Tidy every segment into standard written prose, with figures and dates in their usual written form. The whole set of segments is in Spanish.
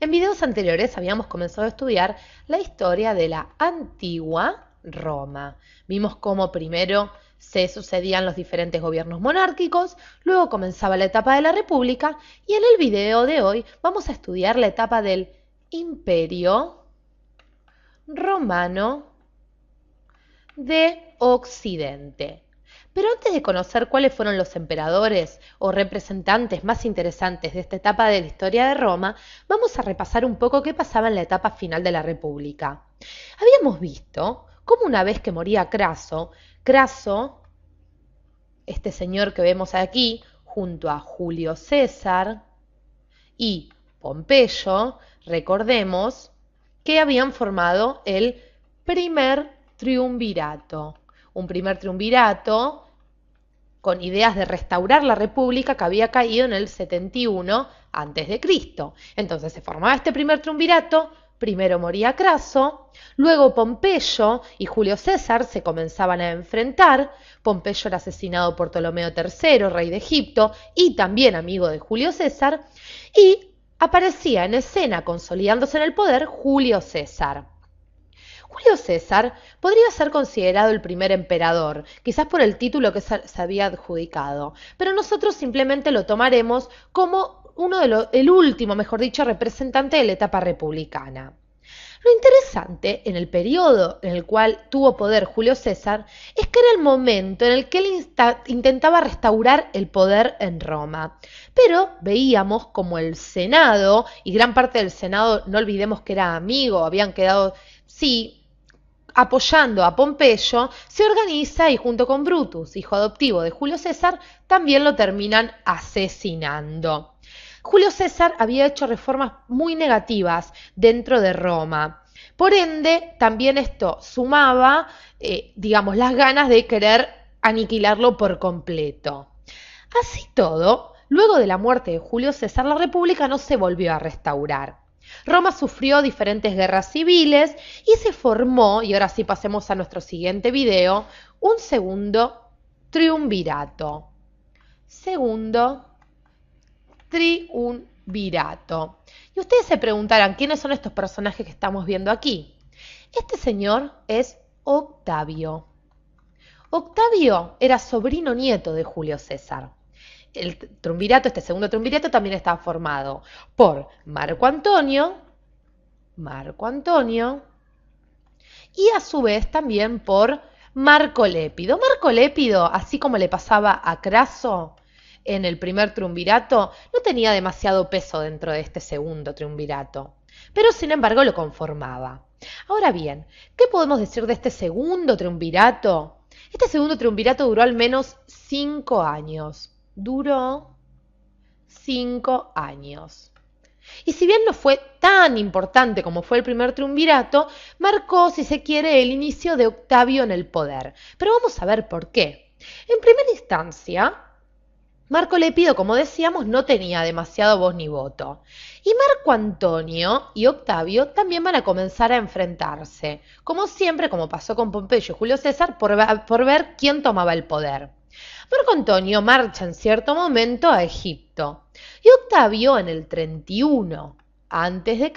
En videos anteriores habíamos comenzado a estudiar la historia de la antigua Roma. Vimos cómo primero se sucedían los diferentes gobiernos monárquicos, luego comenzaba la etapa de la República y en el video de hoy vamos a estudiar la etapa del Imperio Romano de Occidente. Pero antes de conocer cuáles fueron los emperadores o representantes más interesantes de esta etapa de la historia de Roma, vamos a repasar un poco qué pasaba en la etapa final de la República. Habíamos visto cómo una vez que moría Craso, este señor que vemos aquí, junto a Julio César y Pompeyo, recordemos que habían formado el primer triunvirato. Un primer triunvirato con ideas de restaurar la república que había caído en el 71 a.C. Entonces se formaba este primer triunvirato, primero moría Craso, luego Pompeyo y Julio César se comenzaban a enfrentar. Pompeyo era asesinado por Ptolomeo III, rey de Egipto, y también amigo de Julio César, y aparecía en escena, consolidándose en el poder, Julio César. Julio César podría ser considerado el primer emperador, quizás por el título que se había adjudicado, pero nosotros simplemente lo tomaremos como el último, mejor dicho, representante de la etapa republicana. Lo interesante en el periodo en el cual tuvo poder Julio César es que era el momento en el que él intentaba restaurar el poder en Roma. Pero veíamos como el Senado, y gran parte del Senado, no olvidemos que era amigo, habían quedado, sí, apoyando a Pompeyo, se organiza y junto con Brutus, hijo adoptivo de Julio César, también lo terminan asesinando. Julio César había hecho reformas muy negativas dentro de Roma. Por ende, también esto sumaba, las ganas de querer aniquilarlo por completo. Así todo, luego de la muerte de Julio César, la República no se volvió a restaurar. Roma sufrió diferentes guerras civiles y se formó, y ahora sí pasemos a nuestro siguiente video, un segundo triunvirato. Segundo triunvirato. Y ustedes se preguntarán, ¿quiénes son estos personajes que estamos viendo aquí? Este señor es Octavio. Octavio era sobrino nieto de Julio César. El triunvirato, este segundo triunvirato, también estaba formado por Marco Antonio, y a su vez también por Marco Lépido. Marco Lépido, así como le pasaba a Craso en el primer triunvirato, no tenía demasiado peso dentro de este segundo triunvirato, pero sin embargo lo conformaba. Ahora bien, ¿qué podemos decir de este segundo triunvirato? Este segundo triunvirato duró al menos 5 años. Duró 5 años. Y si bien no fue tan importante como fue el primer triunvirato, marcó, si se quiere, el inicio de Octavio en el poder. Pero vamos a ver por qué. En primera instancia, Marco Lépido, como decíamos, no tenía demasiado voz ni voto. Y Marco Antonio y Octavio también van a comenzar a enfrentarse, como siempre, como pasó con Pompeyo y Julio César, por ver quién tomaba el poder. Marco Antonio marcha en cierto momento a Egipto y Octavio en el 31 a.C.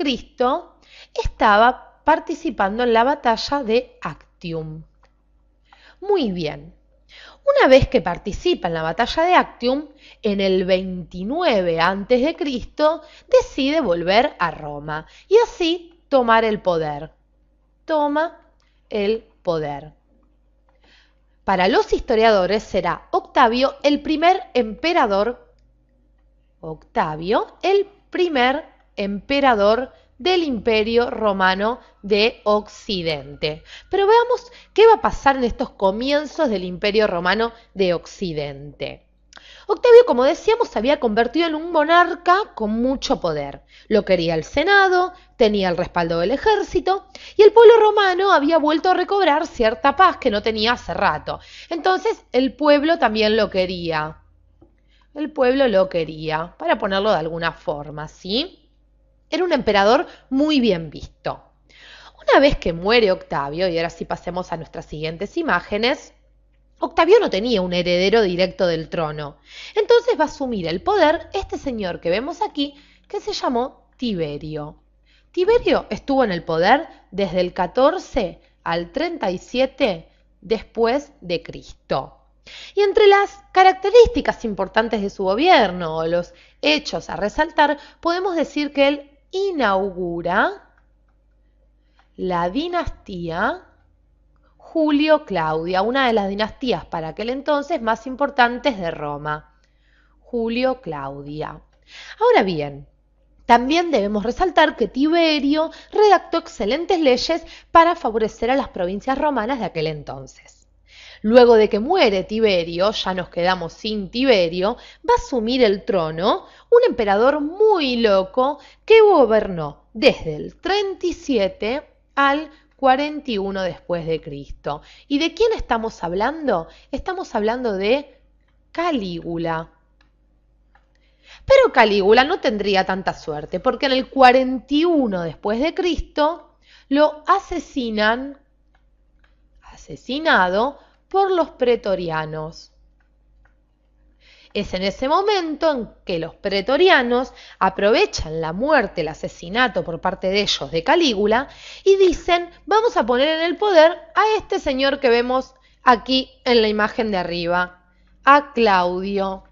estaba participando en la batalla de Actium. Muy bien. Una vez que participa en la batalla de Actium, en el 29 a.C., decide volver a Roma y así tomar el poder. Toma el poder. Para los historiadores será Octavio el primer emperador del Imperio Romano de Occidente. Pero veamos qué va a pasar en estos comienzos del Imperio Romano de Occidente. Octavio, como decíamos, se había convertido en un monarca con mucho poder. Lo quería el Senado, tenía el respaldo del ejército y el pueblo romano había vuelto a recobrar cierta paz que no tenía hace rato. Entonces el pueblo también lo quería. El pueblo lo quería, para ponerlo de alguna forma, ¿sí? Era un emperador muy bien visto. Una vez que muere Octavio, y ahora sí pasemos a nuestras siguientes imágenes, Octavio no tenía un heredero directo del trono. Entonces va a asumir el poder este señor que vemos aquí, que se llamó Tiberio. Tiberio estuvo en el poder desde el 14 al 37 después de Cristo. Y entre las características importantes de su gobierno o los hechos a resaltar, podemos decir que él inaugura la dinastía Julio-Claudia, una de las dinastías para aquel entonces más importantes de Roma. Julio-Claudia. Ahora bien, también debemos resaltar que Tiberio redactó excelentes leyes para favorecer a las provincias romanas de aquel entonces. Luego de que muere Tiberio, ya nos quedamos sin Tiberio, va a asumir el trono un emperador muy loco que gobernó desde el 37 al 41 después de Cristo. ¿Y de quién estamos hablando? Estamos hablando de Calígula. Pero Calígula no tendría tanta suerte, porque en el 41 después de Cristo lo asesinado por los pretorianos. Es en ese momento en que los pretorianos aprovechan la muerte, el asesinato por parte de ellos de Calígula y dicen, vamos a poner en el poder a este señor que vemos aquí en la imagen de arriba, a Claudio.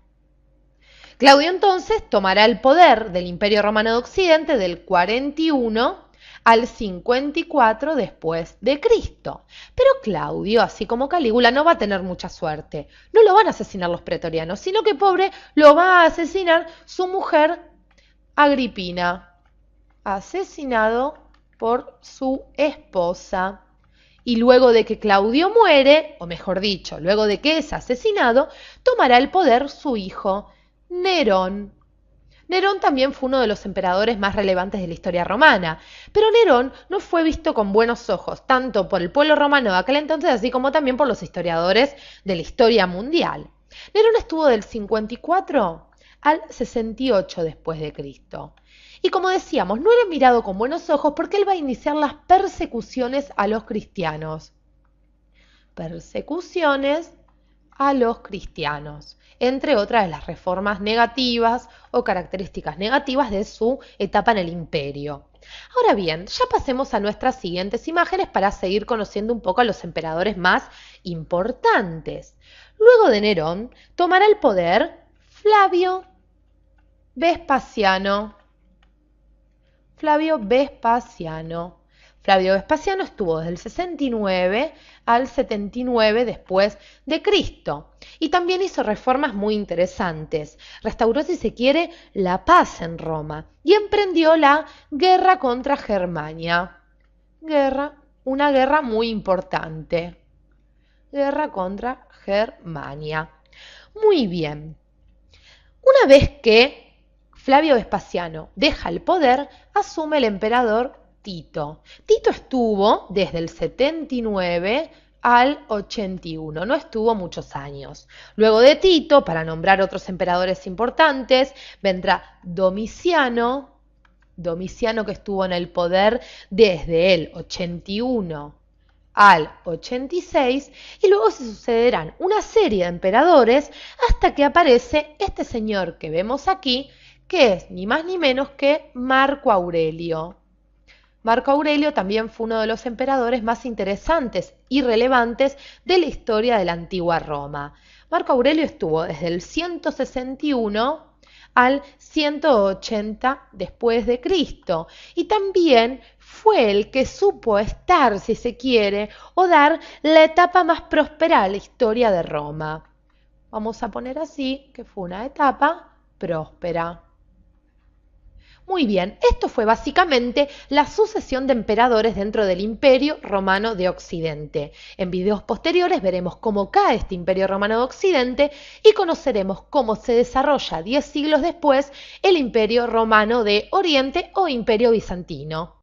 Claudio entonces tomará el poder del Imperio Romano de Occidente del 41 al 54 después de Cristo. Pero Claudio, así como Calígula, no va a tener mucha suerte. No lo van a asesinar los pretorianos, sino que pobre lo va a asesinar su mujer Agripina, asesinado por su esposa. Y luego de que Claudio muere, o mejor dicho, luego de que es asesinado, tomará el poder su hijo Nerón. Nerón también fue uno de los emperadores más relevantes de la historia romana, pero Nerón no fue visto con buenos ojos, tanto por el pueblo romano de aquel entonces, así como también por los historiadores de la historia mundial. Nerón estuvo del 54 al 68 después de Cristo. Y como decíamos, no era mirado con buenos ojos porque él va a iniciar las persecuciones a los cristianos. Persecuciones a los cristianos, entre otras de las reformas negativas o características negativas de su etapa en el imperio. Ahora bien, ya pasemos a nuestras siguientes imágenes para seguir conociendo un poco a los emperadores más importantes. Luego de Nerón, tomará el poder Flavio Vespasiano. Flavio Vespasiano. Flavio Vespasiano estuvo desde el 69 al 79 después de Cristo y también hizo reformas muy interesantes. Restauró, si se quiere, la paz en Roma y emprendió la guerra contra Germania. Una guerra muy importante. Guerra contra Germania. Muy bien. Una vez que Flavio Vespasiano deja el poder, asume el emperador Tito. Tito estuvo desde el 79 al 81, no estuvo muchos años. Luego de Tito, para nombrar otros emperadores importantes, vendrá Domiciano, que estuvo en el poder desde el 81 al 86, y luego se sucederán una serie de emperadores hasta que aparece este señor que vemos aquí, que es ni más ni menos que Marco Aurelio. Marco Aurelio también fue uno de los emperadores más interesantes y relevantes de la historia de la antigua Roma. Marco Aurelio estuvo desde el 161 al 180 después de Cristo y también fue el que supo estar, si se quiere, o dar la etapa más próspera a la historia de Roma. Vamos a poner así que fue una etapa próspera. Muy bien, esto fue básicamente la sucesión de emperadores dentro del Imperio Romano de Occidente. En videos posteriores veremos cómo cae este Imperio Romano de Occidente y conoceremos cómo se desarrolla 10 siglos después el Imperio Romano de Oriente o Imperio Bizantino.